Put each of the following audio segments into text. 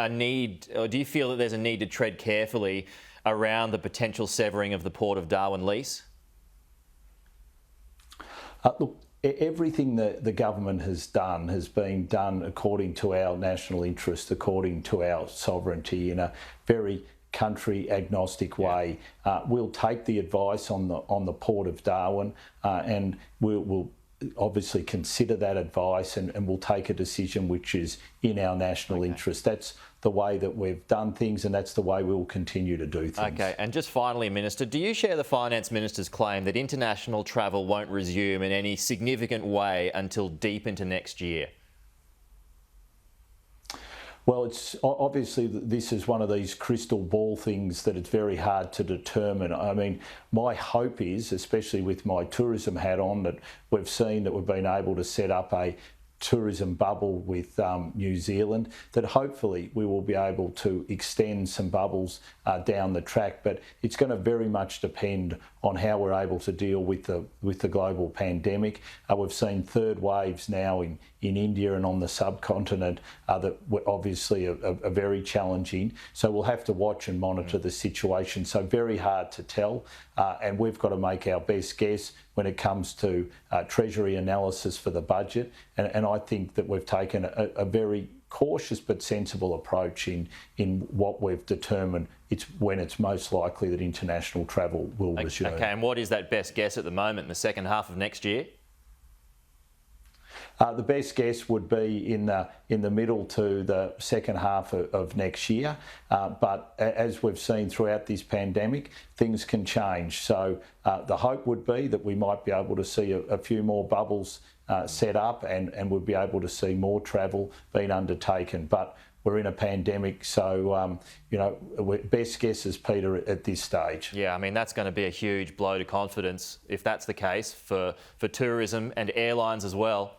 a need, or do you feel that there's a need to tread carefully around the potential severing of the Port of Darwin lease? Look, everything that the government has been done according to our national interest, according to our sovereignty, in a very country agnostic way. We'll take the advice on the Port of Darwin, and we'll obviously consider that advice, and we'll take a decision which is in our national interest. That's the way that we've done things, and that's the way we'll continue to do things. Okay, and just finally, Minister, do you share the Finance Minister's claim that international travel won't resume in any significant way until deep into next year? Well, it's obviously, this is one of these crystal ball things that it's very hard to determine. I mean, my hope is, especially with my tourism hat on, that we've seen that we've been able to set up a tourism bubble with New Zealand, that hopefully we will be able to extend some bubbles down the track. But it's going to very much depend on how we're able to deal with the global pandemic. We've seen third waves now in India and on the subcontinent that obviously are very challenging. So we'll have to watch and monitor the situation. So very hard to tell, and we've got to make our best guess when it comes to Treasury analysis for the budget. And I think that we've taken a very cautious but sensible approach in what we've determined when it's most likely that international travel will resume. Okay, and what is that best guess at the moment, in the second half of next year? The best guess would be in the middle to the second half of next year. But as we've seen throughout this pandemic, things can change. So the hope would be that we might be able to see a few more bubbles set up, and we'll be able to see more travel being undertaken. But we're in a pandemic, so best guesses, Peter, at this stage. Yeah, I mean, that's going to be a huge blow to confidence if that's the case for tourism and airlines as well.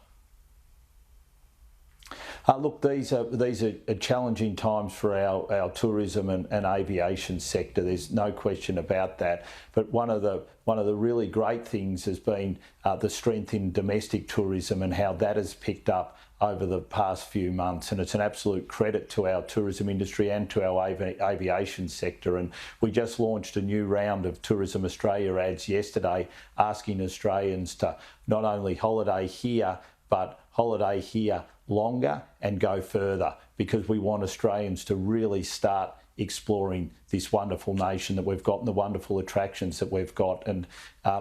Look, these are challenging times for our tourism and aviation sector. There's no question about that. But one of the really great things has been the strength in domestic tourism and how that has picked up over the past few months, and it's an absolute credit to our tourism industry and to our aviation sector. And we just launched a new round of Tourism Australia ads yesterday, asking Australians to not only holiday here, but holiday here longer and go further, because we want Australians to really start exploring this wonderful nation that we've got and the wonderful attractions that we've got. And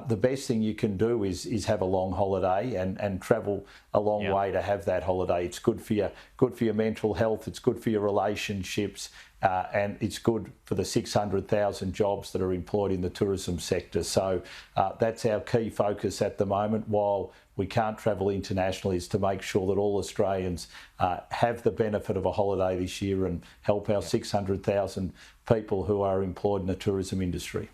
the best thing you can do is have a long holiday and travel a long way to have that holiday. It's good for your mental health, it's good for your relationships, and it's good for the 600,000 jobs that are employed in the tourism sector. So that's our key focus at the moment. While we can't travel internationally, is to make sure that all Australians have the benefit of a holiday this year and help our 600,000 people who are employed in the tourism industry.